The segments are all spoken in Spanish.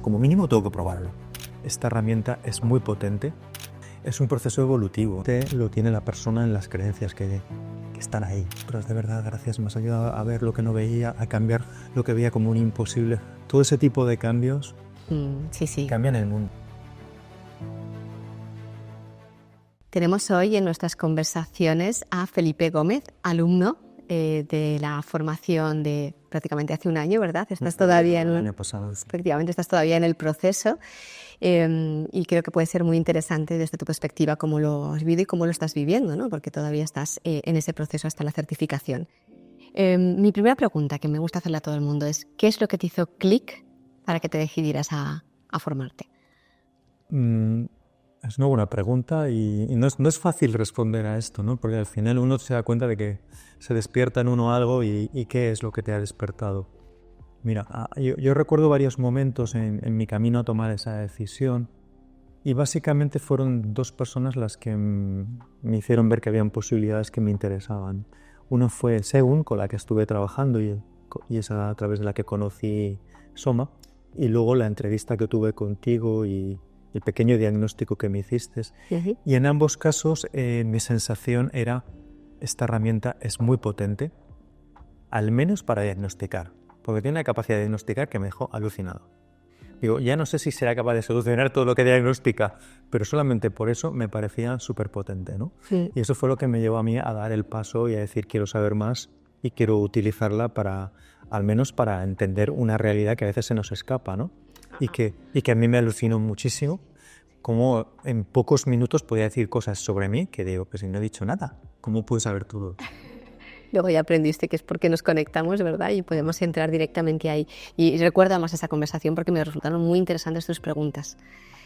como mínimo tengo que probarlo. Esta herramienta es muy potente, es un proceso evolutivo. Lo tiene la persona en las creencias que están ahí. Pero de verdad, gracias, me has ayudado a ver lo que no veía, a cambiar lo que veía como un imposible. Todo ese tipo de cambios sí. cambian el mundo. Tenemos hoy en nuestras conversaciones a Felipe Gómez, alumno de la formación de prácticamente hace un año, ¿verdad? Estás todavía el año pasado. Efectivamente, estás todavía en el proceso y creo que puede ser muy interesante desde tu perspectiva cómo lo has vivido y cómo lo estás viviendo, ¿no? Porque todavía estás en ese proceso hasta la certificación. Mi primera pregunta que me gusta hacerle a todo el mundo es ¿qué es lo que te hizo clic para que te decidieras a formarte? Es una buena pregunta y no es fácil responder a esto, ¿no? Porque al final uno se da cuenta de que se despierta en uno algo y qué es lo que te ha despertado. Mira, yo recuerdo varios momentos en mi camino a tomar esa decisión y básicamente fueron dos personas las que me hicieron ver que habían posibilidades que me interesaban. Uno fue Segun, con la que estuve trabajando y es a través de la que conocí Soma, y luego la entrevista que tuve contigo y el pequeño diagnóstico que me hiciste. Uh-huh. Y en ambos casos mi sensación era, esta herramienta es muy potente, al menos para diagnosticar, porque tiene la capacidad de diagnosticar que me dejó alucinado. Digo, ya no sé si será capaz de solucionar todo lo que diagnostica, pero solamente por eso me parecía súper potente, ¿no? Sí. Y eso fue lo que me llevó a mí a dar el paso y a decir, quiero saber más y quiero utilizarla para, al menos para entender una realidad que a veces se nos escapa, ¿no? Y que a mí me alucinó muchísimo, como en pocos minutos podía decir cosas sobre mí que digo, pues si no he dicho nada, ¿cómo puedo saber todo? Luego ya aprendiste que es porque nos conectamos, ¿verdad? Y podemos entrar directamente ahí. Y recuerdo además esa conversación porque me resultaron muy interesantes tus preguntas.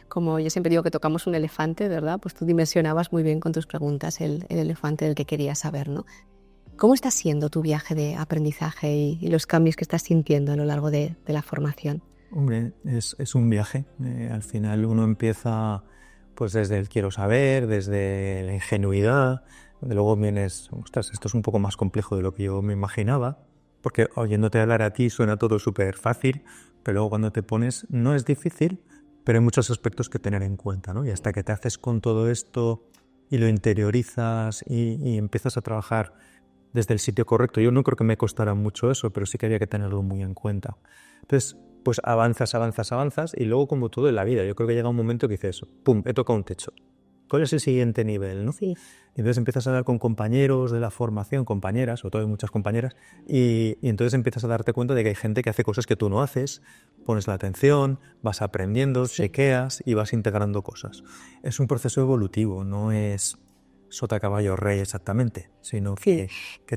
Como yo siempre digo que tocamos un elefante, ¿verdad? Pues tú dimensionabas muy bien con tus preguntas el elefante del que querías saber, ¿no? ¿Cómo está siendo tu viaje de aprendizaje y los cambios que estás sintiendo a lo largo de la formación? Hombre, es un viaje. Al final uno empieza pues desde el quiero saber, desde la ingenuidad. Luego vienes, ostras, esto es un poco más complejo de lo que yo me imaginaba, porque oyéndote hablar a ti suena todo súper fácil, pero luego cuando te pones no es difícil, pero hay muchos aspectos que tener en cuenta, ¿no? Y hasta que te haces con todo esto y lo interiorizas y empiezas a trabajar desde el sitio correcto, yo no creo que me costara mucho eso, pero sí que había que tenerlo muy en cuenta. Entonces, pues avanzas y luego como todo en la vida, yo creo que llega un momento que dices, pum, he tocado un techo. ¿Cuál es el siguiente nivel, no? Sí. Y entonces empiezas a hablar con compañeros de la formación, compañeras, sobre todo hay muchas compañeras, y entonces empiezas a darte cuenta de que hay gente que hace cosas que tú no haces, pones la atención, vas aprendiendo, chequeas y vas integrando cosas. Es un proceso evolutivo, no es sota, caballo, rey exactamente, sino que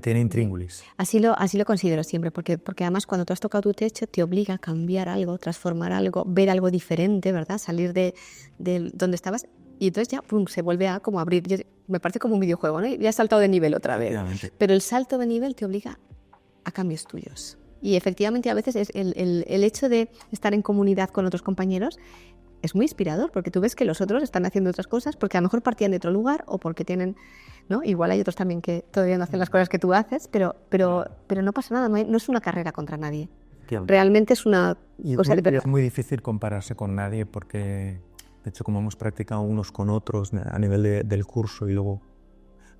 tiene intríngulis. Así lo considero siempre, porque además cuando tú has tocado tu techo te obliga a cambiar algo, transformar algo, ver algo diferente, ¿verdad? Salir de donde estabas y entonces ya pum, se vuelve a como abrir. Me parece como un videojuego, ¿no? Ya has saltado de nivel otra vez. Pero el salto de nivel te obliga a cambios tuyos. Y efectivamente a veces es el hecho de estar en comunidad con otros compañeros es muy inspirador, porque tú ves que los otros están haciendo otras cosas porque a lo mejor partían de otro lugar o porque tienen, ¿no? Igual hay otros también que todavía no hacen las cosas que tú haces, pero no pasa nada, no es una carrera contra nadie. Realmente es una cosa de verdad. Es muy difícil compararse con nadie porque, de hecho, como hemos practicado unos con otros a nivel del curso y luego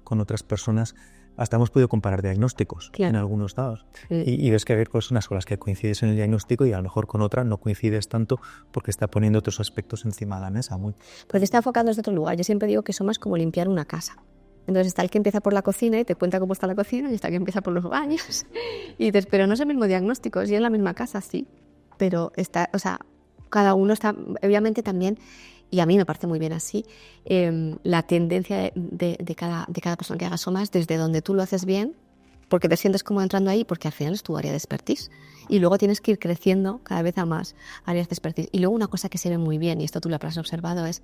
con otras personas, hasta hemos podido comparar diagnósticos en algunos dados. Y ves que hay personas con las que coincides en el diagnóstico y a lo mejor con otras no coincides tanto porque está poniendo otros aspectos encima de la mesa. Porque está enfocando desde otro lugar. Yo siempre digo que eso más como limpiar una casa. Entonces está el que empieza por la cocina y te cuenta cómo está la cocina y está el que empieza por los baños. Y dices, pero no es el mismo diagnóstico, sí es la misma casa, sí. Pero está, o sea, cada uno está, obviamente también, y a mí me parece muy bien así, la tendencia de cada persona que haga somas desde donde tú lo haces bien, porque te sientes como entrando ahí, porque al final es tu área de expertise. Y luego tienes que ir creciendo cada vez a más áreas de expertise. Y luego una cosa que se ve muy bien, y esto tú lo habrás observado, es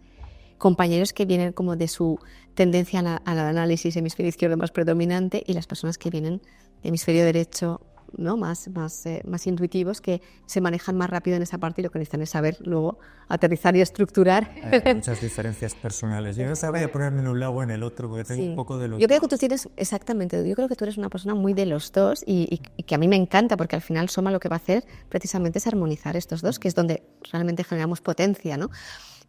compañeros que vienen como de su tendencia al análisis hemisferio izquierdo más predominante y las personas que vienen de hemisferio derecho ¿no? más intuitivos, que se manejan más rápido en esa parte y lo que necesitan es saber luego aterrizar y estructurar. Hay muchas diferencias personales. Yo no sabía ponerme en un lado o en el otro porque tengo un poco de los Yo creo que tú tienes, exactamente, yo creo que tú eres una persona muy de los dos y que a mí me encanta porque al final Soma lo que va a hacer precisamente es armonizar estos dos, que es donde realmente generamos potencia, ¿no?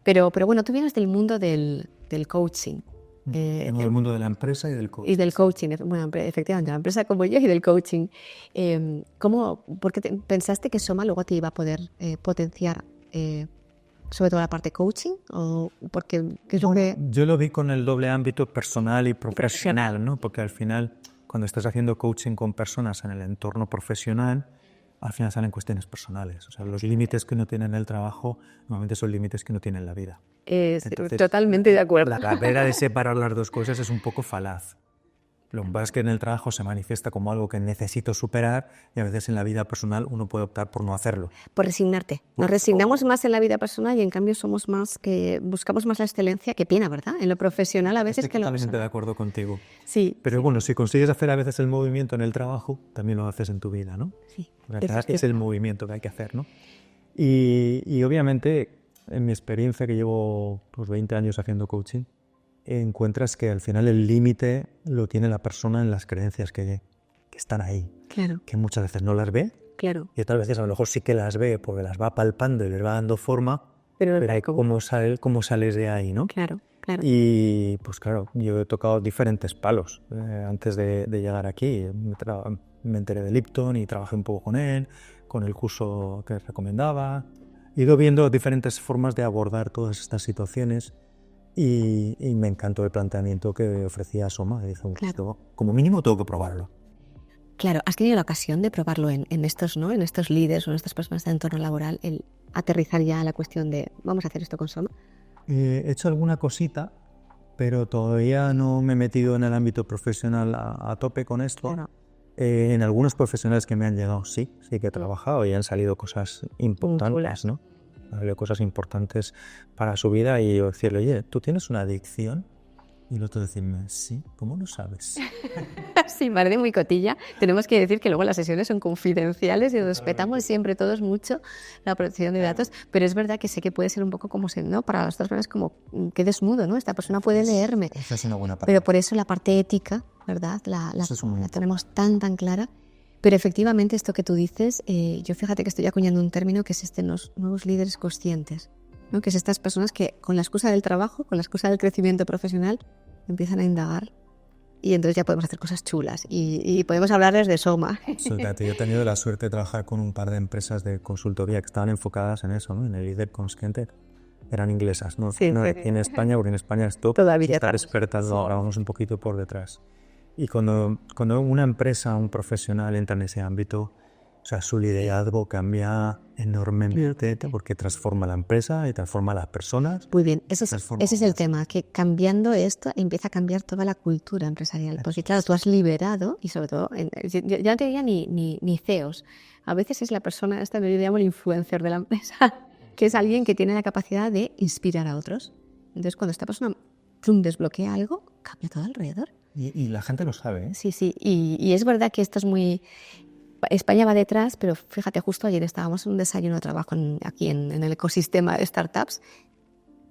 Pero bueno, tú vienes del mundo del coaching. en el mundo de la empresa y del coaching. Y del coaching, bueno, efectivamente, la empresa como yo y del coaching. ¿Por qué pensaste que Soma luego te iba a poder potenciar sobre todo la parte coaching? ¿O porque, qué es lo que... Yo lo vi con el doble ámbito personal y profesional, ¿no? Porque al final, cuando estás haciendo coaching con personas en el entorno profesional, al final salen cuestiones personales. O sea, los límites que uno tiene en el trabajo normalmente son límites que uno tiene en la vida. Entonces, totalmente de acuerdo. La carrera de separar las dos cosas es un poco falaz. Lo que pasa es que en el trabajo se manifiesta como algo que necesito superar y a veces en la vida personal uno puede optar por no hacerlo. Por resignarte. Nos resignamos más en la vida personal y en cambio somos más que buscamos más la excelencia que pena, ¿verdad? En lo profesional a veces Estoy que lo... totalmente de acuerdo contigo. Sí. Pero bueno, si consigues hacer a veces el movimiento en el trabajo, también lo haces en tu vida, ¿no? Sí. Es el movimiento que hay que hacer, ¿no? Y obviamente, en mi experiencia que llevo 20 años haciendo coaching, encuentras que al final el límite lo tiene la persona en las creencias que están ahí. Claro. Que muchas veces no las ve. Claro. Y otras veces a lo mejor sí que las ve porque las va palpando y les va dando forma. Pero hay cómo sales de ahí, ¿no? Claro, claro. Y pues claro, yo he tocado diferentes palos antes de llegar aquí. Me enteré de Lipton y trabajé un poco con él, con el curso que recomendaba. He ido viendo diferentes formas de abordar todas estas situaciones y me encantó el planteamiento que ofrecía Soma. Dije, claro, como mínimo tengo que probarlo. Claro, has tenido la ocasión de probarlo en estos, ¿no? En estos líderes o en estas personas de entorno laboral, el aterrizar ya a la cuestión de vamos a hacer esto con Soma. He hecho alguna cosita, pero todavía no me he metido en el ámbito profesional a tope con esto. Claro. En algunos profesionales que me han llegado, sí que he trabajado y han salido cosas importantes, ¿no? Han salido cosas importantes para su vida y yo decirle, oye, ¿tú tienes una adicción? Y el otro decirme, sí, ¿cómo lo sabes? Sí, madre muy cotilla. Tenemos que decir que luego las sesiones son confidenciales y respetamos siempre todos mucho la protección de datos, pero es verdad que sé que puede ser un poco como, ¿no? Para las otras personas como, qué desnudo, ¿no? Esta persona puede leerme. Esa es una buena parte. Pero por eso la parte ética, ¿verdad? La tenemos tan clara. Pero efectivamente esto que tú dices, yo fíjate que estoy acuñando un término que es los nuevos líderes conscientes, ¿no? Que es estas personas que con la excusa del trabajo, con la excusa del crecimiento profesional, empiezan a indagar y entonces ya podemos hacer cosas chulas y podemos hablarles de Soma. Absolutamente. Yo he tenido la suerte de trabajar con un par de empresas de consultoría que estaban enfocadas en eso, ¿no? En el líder consciente. Eran inglesas, ¿no? Sí, no aquí en España, porque en España es top. Todavía estar expertas, ahora vamos un poquito por detrás. Y cuando una empresa, un profesional entra en ese ámbito, o sea, su liderazgo cambia enormemente porque transforma la empresa y transforma a las personas. Muy bien, ese es el tema, que cambiando esto empieza a cambiar toda la cultura empresarial. Porque claro, tú has liberado, y sobre todo, ya no te diría ni CEOs, a veces es la persona, esta me llamo el influencer de la empresa, que es alguien que tiene la capacidad de inspirar a otros. Entonces, cuando esta persona desbloquea algo, cambia todo alrededor. Y la gente lo sabe, ¿eh? Sí, y es verdad que esto es muy... España va detrás, pero fíjate, justo ayer estábamos en un desayuno de trabajo aquí en el ecosistema de startups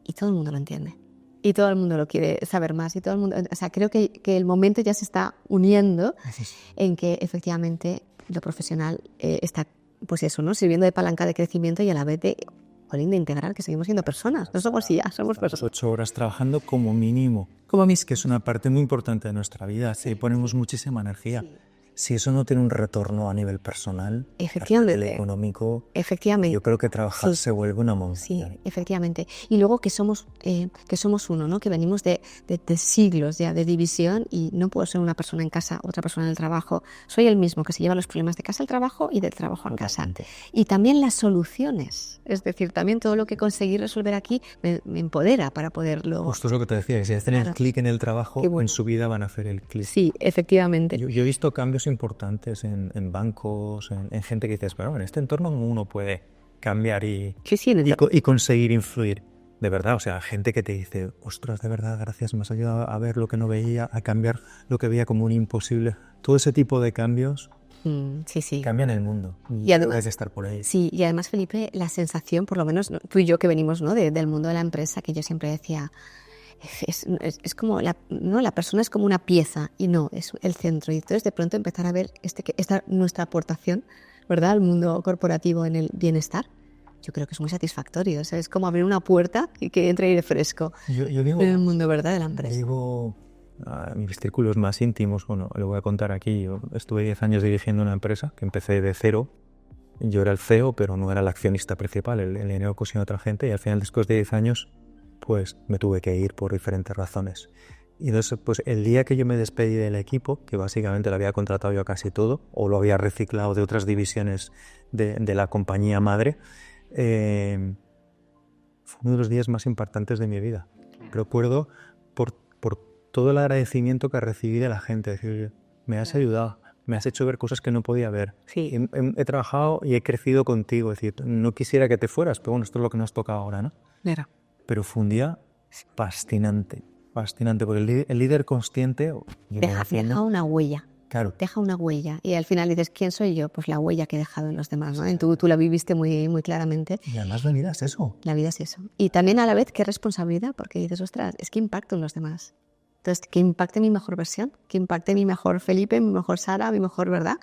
y todo el mundo lo entiende. Y todo el mundo lo quiere saber más. Y todo el mundo, o sea, creo que el momento ya se está uniendo en que efectivamente lo profesional está, pues eso, ¿no? Sirviendo de palanca de crecimiento y a la vez de integrar que seguimos siendo personas. No somos IA, somos personas. 8 horas trabajando como mínimo. Que es una parte muy importante de nuestra vida. Sí, ponemos muchísima energía. Sí. Si eso no tiene un retorno a nivel personal, efectivamente, económico, efectivamente, yo creo que trabajar se vuelve una montaña. Sí, efectivamente. Y luego que somos uno, ¿no? Que venimos de siglos ya de división y no puedo ser una persona en casa, otra persona en el trabajo. Soy el mismo que se lleva los problemas de casa al trabajo y del trabajo a casa. Y también las soluciones. Es decir, también todo lo que conseguí resolver aquí me empodera para poderlo... Justo es lo que te decía, que si hacen el clic en el trabajo, en su vida van a hacer el clic. Sí, efectivamente. Yo he visto cambios importantes en bancos, en gente que dices, pero en este entorno uno puede cambiar y conseguir influir. De verdad, o sea, gente que te dice, ostras, de verdad, gracias, me has ayudado a ver lo que no veía, a cambiar lo que veía como un imposible. Todo ese tipo de cambios Sí, sí. Cambian el mundo. Y además, hay que estar por ahí. Sí, y además, Felipe, la sensación, por lo menos tú y yo que venimos, ¿no? del mundo de la empresa, que yo siempre decía, es como, ¿no? La persona es como una pieza y no, es el centro. Y entonces de pronto empezar a ver esta nuestra aportación, ¿verdad?, al mundo corporativo en el bienestar. Yo creo que es muy satisfactorio. O sea, es como abrir una puerta y que entre aire fresco Yo digo, en el mundo, ¿verdad?, de la empresa. Digo a mis círculos más íntimos, bueno, lo voy a contar aquí. Yo estuve 10 años dirigiendo una empresa que empecé de cero. Yo era el CEO, pero no era el accionista principal. El dinero lo consiguió otra gente y al final, después de 10 años, pues me tuve que ir por diferentes razones. Y entonces, pues el día que yo me despedí del equipo, que básicamente lo había contratado yo a casi todo, o lo había reciclado de otras divisiones de la compañía madre, fue uno de los días más impactantes de mi vida. Recuerdo por todo el agradecimiento que recibí de la gente. Es decir, me has ayudado, me has hecho ver cosas que no podía ver. Sí. He trabajado y he crecido contigo. Es decir, no quisiera que te fueras, pero bueno, esto es lo que nos toca ahora, ¿no? Claro. Pero fue un día fascinante, porque el líder consciente... Deja una huella. Claro. Deja una huella. Y al final dices, ¿quién soy yo? Pues la huella que he dejado en los demás, ¿no? Tú la viviste muy, muy claramente. Y además la vida es eso. La vida es eso. Y también a la vez, qué responsabilidad, porque dices, ostras, es que impacto en los demás. Entonces, que impacte mi mejor versión, que impacte mi mejor Felipe, mi mejor Sara, mi mejor, ¿verdad?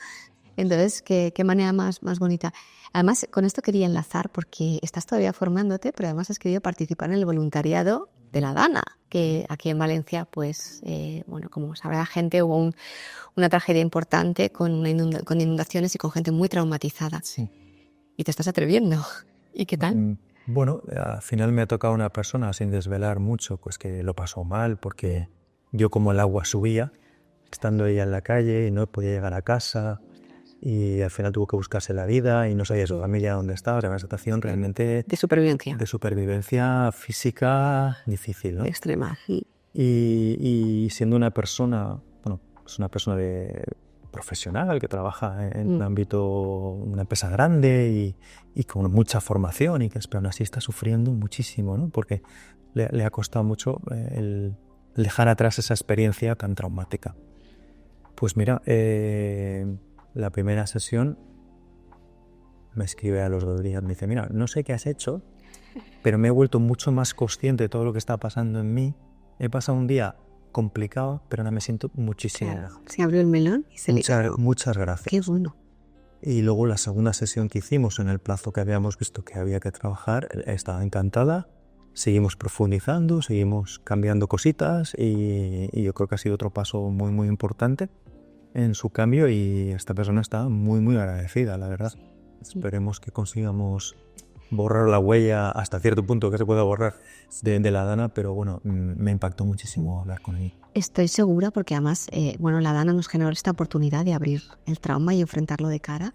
Entonces, qué manera más bonita. Además, con esto quería enlazar, porque estás todavía formándote, pero además has querido participar en el voluntariado de la Dana, que aquí en Valencia, pues, bueno, como sabrá la gente, hubo una tragedia importante con inundaciones y con gente muy traumatizada. Sí. Y te estás atreviendo. ¿Y qué tal? Bueno, al final me ha tocado una persona, sin desvelar mucho, pues que lo pasó mal, porque yo como el agua subía, estando ella en la calle y no podía llegar a casa, y al final tuvo que buscarse la vida y no sabía su familia dónde estaba. O sea, una situación realmente... De supervivencia. De supervivencia física difícil, ¿no? Extrema. Y siendo una persona, bueno, es una persona profesional que trabaja en un ámbito, una empresa grande y con mucha formación y que aún así está sufriendo muchísimo, ¿no? Porque le ha costado mucho el dejar atrás esa experiencia tan traumática. Pues mira, la primera sesión me escribe a los 2 días, me dice, mira, no sé qué has hecho, pero me he vuelto mucho más consciente de todo lo que está pasando en mí. He pasado un día complicado, pero ahora me siento muchísimo mejor. Se abrió el melón y se Muchas gracias. Qué bueno. Y luego la segunda sesión que hicimos en el plazo que habíamos visto que había que trabajar, estaba encantada. Seguimos profundizando, seguimos cambiando cositas y yo creo que ha sido otro paso muy, muy importante en su cambio y esta persona está muy, muy agradecida, la verdad. Esperemos que consigamos borrar la huella hasta cierto punto que se pueda borrar de la Dana, pero bueno, me impactó muchísimo hablar con ella. Estoy segura porque además, bueno, la Dana nos generó esta oportunidad de abrir el trauma y enfrentarlo de cara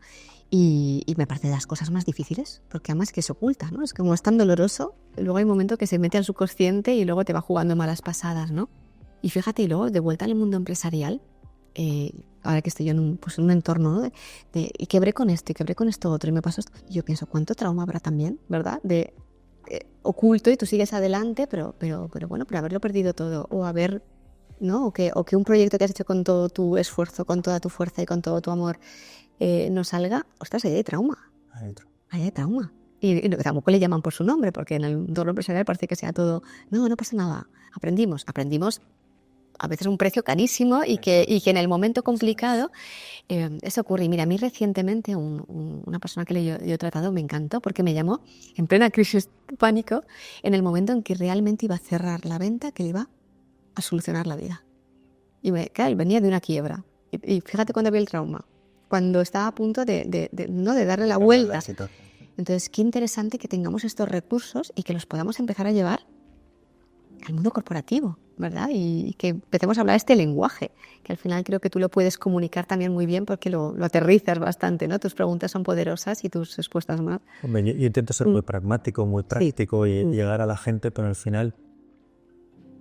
y me parece de las cosas más difíciles, porque además que se oculta, ¿no? Es como es tan doloroso, luego hay un momento que se mete al subconsciente y luego te va jugando malas pasadas, ¿no? Y fíjate, y luego de vuelta al mundo empresarial, ahora que estoy yo en un entorno, ¿no? Y quebré con esto y quebré con esto otro y me pasó esto. Yo pienso, ¿cuánto trauma habrá también, verdad? De oculto y tú sigues adelante, pero bueno, pero haberlo perdido todo o haber, ¿no? O que un proyecto que has hecho con todo tu esfuerzo, con toda tu fuerza y con todo tu amor no salga, ostras, ahí hay trauma. Ahí hay trauma. Y tampoco le llaman por su nombre, porque en el entorno empresarial parece que sea todo, no pasa nada. Aprendimos a veces un precio carísimo y que en el momento complicado eso ocurre. Y mira, a mí recientemente una persona que yo he tratado me encantó porque me llamó en plena crisis de pánico en el momento en que realmente iba a cerrar la venta que le iba a solucionar la vida. Y claro, venía de una quiebra. Y fíjate cuando había el trauma, cuando estaba a punto de darle la vuelta. Entonces, qué interesante que tengamos estos recursos y que los podamos empezar a llevar al mundo corporativo, ¿verdad? Y que empecemos a hablar este lenguaje, que al final creo que tú lo puedes comunicar también muy bien porque lo aterrizas bastante, ¿no? Tus preguntas son poderosas y tus respuestas más. Hombre, yo intento ser muy pragmático, muy práctico y llegar a la gente, pero al final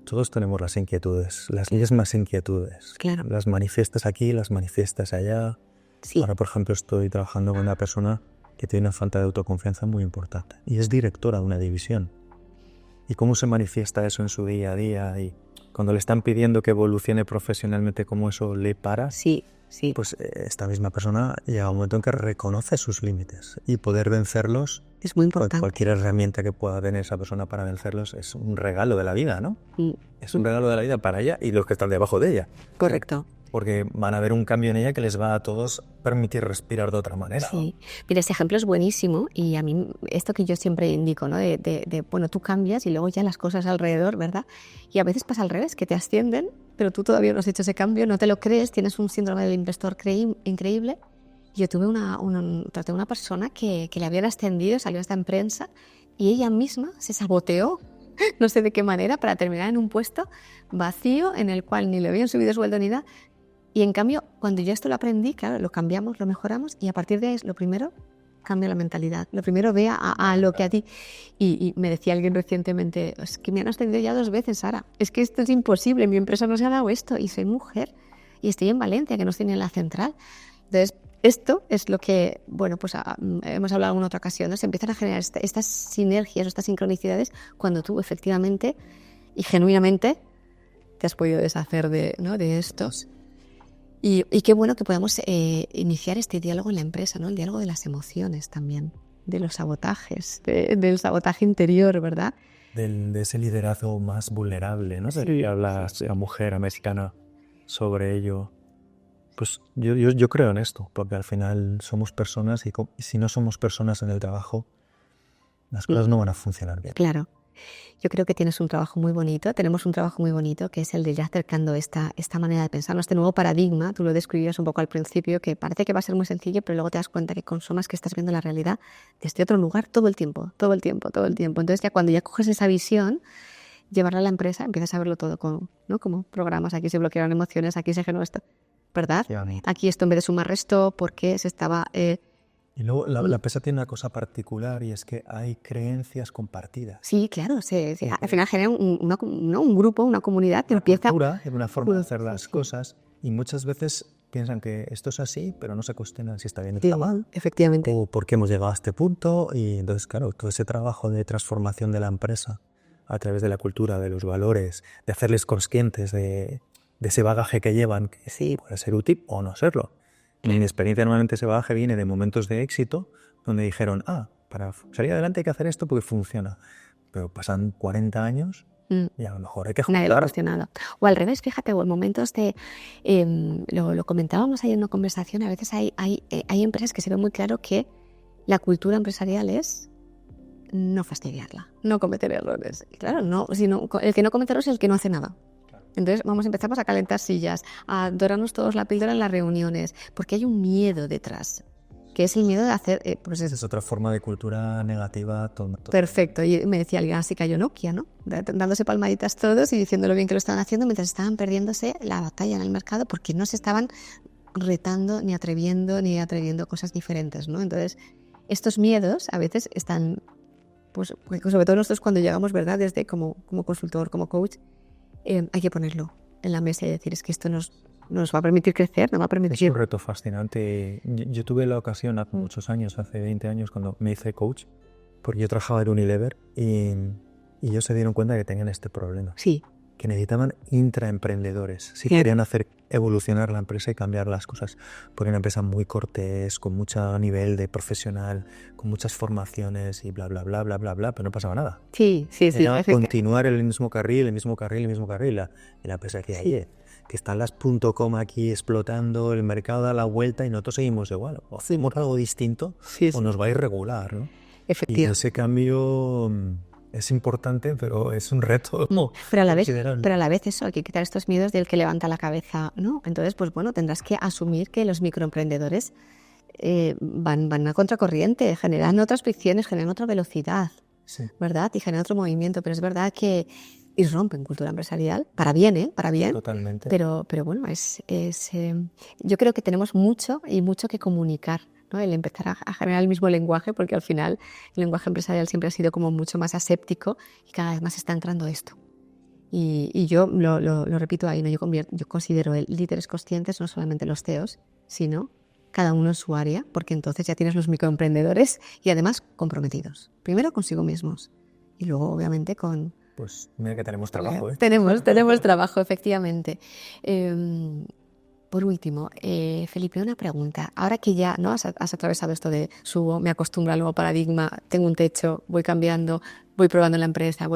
todos tenemos las inquietudes, las mismas inquietudes. Claro. Las manifiestas aquí, las manifiestas allá. Sí. Ahora, por ejemplo, estoy trabajando con una persona que tiene una falta de autoconfianza muy importante y es directora de una división. ¿Y cómo se manifiesta eso en su día a día? Y cuando le están pidiendo que evolucione profesionalmente, ¿cómo eso le para? Sí. Sí. pues esta misma persona llega a un momento en que reconoce sus límites y poder vencerlos, Es muy importante. cualquier herramienta que pueda tener esa persona para vencerlos es un regalo de la vida, ¿no? Es un regalo de la vida para ella y los que están debajo de ella. Correcto. Porque van a ver un cambio en ella que les va a todos permitir respirar de otra manera. Sí. Mira, este ejemplo es buenísimo y a mí esto que yo siempre indico, ¿no? Bueno, tú cambias y luego ya las cosas alrededor, ¿verdad? Y a veces pasa al revés, que te ascienden, pero tú todavía no has hecho ese cambio, no te lo crees, tienes un síndrome del impostor increíble. Yo traté a una persona que le habían ascendido, salió hasta en prensa y ella misma se saboteó, no sé de qué manera, para terminar en un puesto vacío en el cual ni le habían subido sueldo ni nada. Y en cambio, cuando yo esto lo aprendí, claro, lo cambiamos, lo mejoramos y a partir de ahí, lo primero, cambia la mentalidad. Lo primero, ve a lo que a ti... Y me decía alguien recientemente, es que me han ascendido ya 2 veces, Sara. Es que esto es imposible, mi empresa no se ha dado esto y soy mujer y estoy en Valencia, que nos tiene en la central. Entonces, esto es lo que, bueno, pues hemos hablado en otra ocasión, ¿no? Se empiezan a generar estas sinergias o estas sincronicidades cuando tú efectivamente y genuinamente te has podido deshacer de estos. Y qué bueno que podamos iniciar este diálogo en la empresa, ¿no? El diálogo de las emociones también, de los sabotajes, del sabotaje interior, ¿verdad? De ese liderazgo más vulnerable, ¿no? Sí. Que habla la mujer americana sobre ello. Pues yo creo en esto, porque al final somos personas y si no somos personas en el trabajo, las cosas no van a funcionar bien. Claro. Yo creo que tienes un trabajo muy bonito, tenemos un trabajo muy bonito, que es el de ir acercando esta manera de pensar, este nuevo paradigma. Tú lo describías un poco al principio, que parece que va a ser muy sencillo, pero luego te das cuenta que consumas, que estás viendo la realidad desde otro lugar todo el tiempo. Entonces ya cuando ya coges esa visión, llevarla a la empresa, empiezas a verlo todo como programas. Aquí se bloquearon emociones, aquí se generó esto, ¿verdad? Aquí esto en vez de sumar restó, porque se estaba... Y luego la empresa tiene una cosa particular y es que hay creencias compartidas. Sí, claro, al final genera un grupo, una comunidad que empieza... Una forma de hacer las cosas y muchas veces piensan que esto es así, pero no se cuestionan si está bien o está mal. Efectivamente. O por qué hemos llegado a este punto y entonces, claro, todo ese trabajo de transformación de la empresa a través de la cultura, de los valores, de hacerles conscientes de ese bagaje que llevan, que sí, puede ser útil o no serlo. En mi experiencia, normalmente ese bagaje viene de momentos de éxito donde dijeron, para salir adelante hay que hacer esto porque funciona. Pero pasan 40 años y a lo mejor hay que jugar. Nadie lo ha cuestionado. O al revés, fíjate, o en momentos de... lo comentábamos ahí en una conversación, a veces hay empresas que se ve muy claro que la cultura empresarial es no fastidiarla, no cometer errores. Y claro, el que no comete errores es el que no hace nada. Entonces empezamos a calentar sillas, a dorarnos todos la píldora en las reuniones, porque hay un miedo detrás, que es el miedo de hacer... es otra forma de cultura negativa. Perfecto, y me decía alguien, así cayó Nokia, ¿no? Dándose palmaditas todos y diciendo lo bien que lo estaban haciendo mientras estaban perdiéndose la batalla en el mercado porque no se estaban retando ni atreviendo cosas diferentes, ¿no? Entonces, estos miedos a veces están, pues sobre todo nosotros cuando llegamos, ¿verdad? Desde como consultor, como coach, hay que ponerlo en la mesa y decir, es que esto nos va a permitir crecer, nos va a permitir... Es un reto fascinante. Yo tuve la ocasión hace muchos años, hace 20 años, cuando me hice coach, porque yo trabajaba en Unilever y ellos se dieron cuenta de que tenían este problema. Sí. Que necesitaban intraemprendedores. Si querían hacer evolucionar la empresa y cambiar las cosas. Porque una empresa muy cortés, con mucho nivel de profesional, con muchas formaciones y bla, bla, bla, bla, bla, bla, pero no pasaba nada. Sí. Continuar el mismo carril. Y la empresa que hay, que están las .com aquí explotando, el mercado da la vuelta y nosotros seguimos igual. O hacemos algo distinto o nos va a ir regular, ¿no? Efectivamente. Y ese cambio... es importante, pero es un reto. Pero a la vez eso, hay que quitar estos miedos del que levanta la cabeza, ¿no? Entonces, pues bueno, tendrás que asumir que los microemprendedores van a contracorriente, generan otras fricciones, generan otra velocidad, ¿verdad? Y generan otro movimiento, pero es verdad que irrompen cultura empresarial, para bien, para bien. Totalmente. Pero bueno, yo creo que tenemos mucho que comunicar, ¿no? El empezar a generar el mismo lenguaje, porque al final el lenguaje empresarial siempre ha sido como mucho más aséptico y cada vez más está entrando esto. Y yo lo repito ahí, ¿no? Yo considero líderes conscientes no solamente los CEOs, sino cada uno en su área, porque entonces ya tienes los microemprendedores y además comprometidos. Primero consigo mismos y luego obviamente con... Pues mira que tenemos trabajo, ¿eh? Tenemos trabajo, efectivamente. por último, Felipe, una pregunta. Ahora que ya no has atravesado esto de subo, me acostumbro al nuevo paradigma, tengo un techo, voy cambiando, voy probando en la empresa,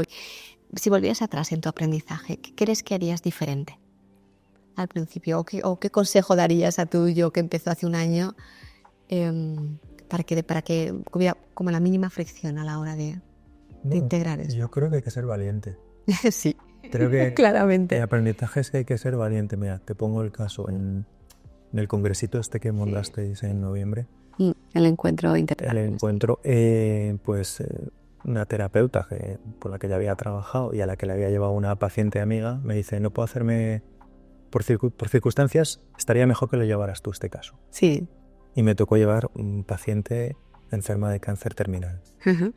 si volvieras atrás en tu aprendizaje, ¿qué crees que harías diferente al principio? ¿O qué consejo darías a tu yo que empezó hace un año para que hubiera como la mínima fricción a la hora de integrar eso? Yo creo que hay que ser valiente. Sí, Creo que claramente. el aprendizaje es que hay que ser valiente. Mira, te pongo el caso en el congresito este que montasteis en noviembre. El encuentro internacional. El encuentro, una terapeuta por la que ya había trabajado y a la que le había llevado una paciente amiga, me dice, no puedo hacerme, por circunstancias, estaría mejor que lo llevaras tú este caso. Sí. Y me tocó llevar un paciente enferma de cáncer terminal. Uh-huh.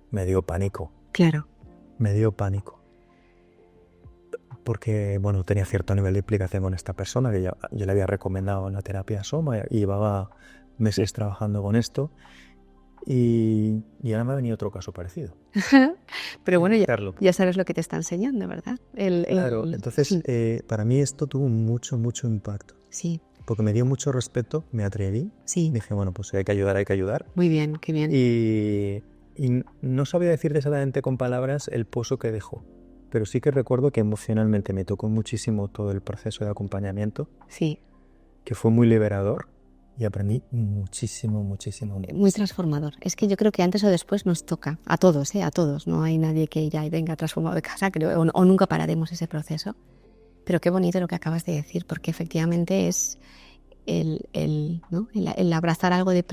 Me dio pánico. Claro. Me dio pánico. Porque, bueno, tenía cierto nivel de implicación con esta persona, que yo le había recomendado en la terapia Soma y llevaba meses trabajando con esto. Y ahora me ha venido otro caso parecido. Pero bueno, ya sabes lo que te está enseñando, ¿verdad? Claro, entonces para mí esto tuvo mucho, mucho impacto. Sí. Porque me dio mucho respeto, me atreví. Sí. Dije, bueno, pues hay que ayudar, hay que ayudar. Muy bien, qué bien. Y no sabía decirte exactamente con palabras el pozo que dejó. Pero sí que recuerdo que emocionalmente me tocó muchísimo todo el proceso de acompañamiento. Sí. Que fue muy liberador. Y aprendí muchísimo. Muy transformador. Es que yo creo que antes o después nos toca, a todos, a todos. No hay nadie que ya venga transformado de casa, creo, o nunca pararemos ese proceso. Pero qué bonito lo que acabas de decir, porque efectivamente es el abrazar algo de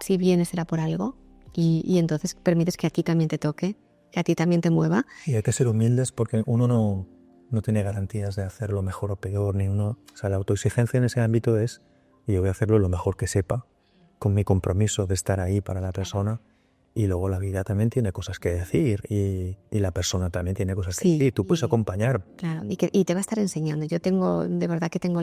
si vienes será por algo, y entonces permites que a ti también te toque, que a ti también te mueva. Y hay que ser humildes porque uno no tiene garantías de hacerlo mejor o peor, o sea, la autoexigencia en ese ámbito es y yo voy a hacerlo lo mejor que sepa, con mi compromiso de estar ahí para la persona. Y luego la vida también tiene cosas que decir y la persona también tiene cosas que decir. Tú puedes acompañar. Claro, y te va a estar enseñando. Yo de verdad que tengo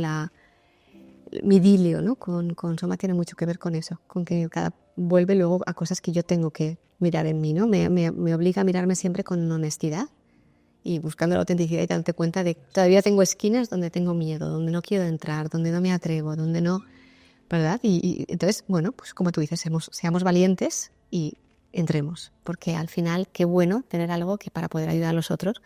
mi idilio, ¿no? Con Soma tiene mucho que ver con eso, con que vuelve luego a cosas que yo tengo que mirar en mí, ¿no? Me obliga a mirarme siempre con honestidad y buscando la autenticidad y darte cuenta de que todavía tengo esquinas donde tengo miedo, donde no quiero entrar, donde no me atrevo, donde no, ¿verdad? Y entonces, bueno, pues como tú dices, seamos valientes y entremos, porque al final qué bueno tener algo que para poder ayudar a los otros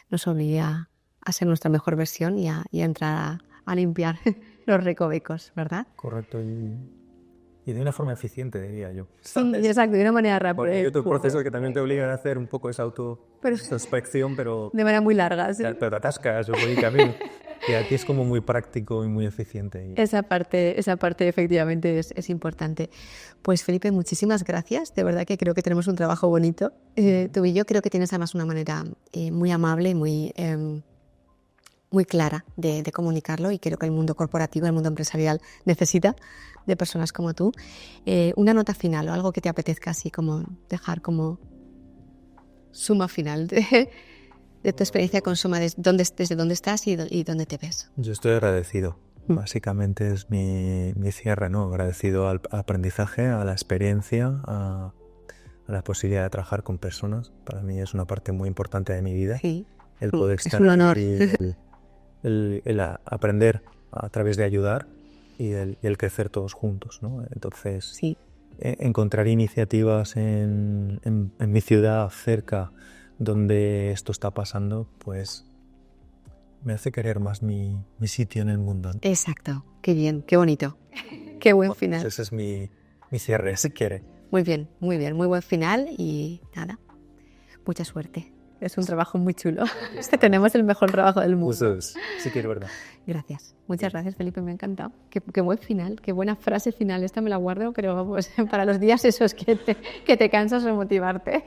nos obliga a ser nuestra mejor versión y a entrar a limpiar los recovecos, ¿verdad? Correcto, y de una forma eficiente, diría yo. Sí, exacto, de una manera rápida. Porque hay otros procesos que también te obligan a hacer un poco esa autointrospección, pero de manera muy larga. ¿Sí? Pero te atascas por el camino. Y aquí es como muy práctico y muy eficiente. Esa parte efectivamente es importante. Pues Felipe, muchísimas gracias. De verdad que creo que tenemos un trabajo bonito. Tú y yo creo que tienes además una manera muy amable, muy clara de comunicarlo, y creo que el mundo corporativo, el mundo empresarial necesita de personas como tú. Una nota final o algo que te apetezca así como dejar como suma final de tu experiencia con Soma, desde dónde estás y dónde te ves. Yo estoy agradecido. Básicamente es mi cierre, ¿no? Agradecido al aprendizaje, a la experiencia, a la posibilidad de trabajar con personas. Para mí es una parte muy importante de mi vida. Sí. El poder estar es un honor. El aprender a través de ayudar y el crecer todos juntos, ¿no? Entonces, sí. Encontrar iniciativas en mi ciudad cerca donde esto está pasando, pues me hace querer más mi sitio en el mundo, ¿no? Exacto, qué bien, qué bonito, qué buen final. Ese es mi cierre, si quiere. Muy bien, muy buen final y nada, mucha suerte. Es un trabajo muy chulo. Tenemos el mejor trabajo del mundo. Eso es, sí que es verdad. Gracias. Muchas gracias, Felipe. Me ha encantado. Qué buen final, qué buena frase final. Esta me la guardo, pero pues, para los días esos que te cansas de motivarte.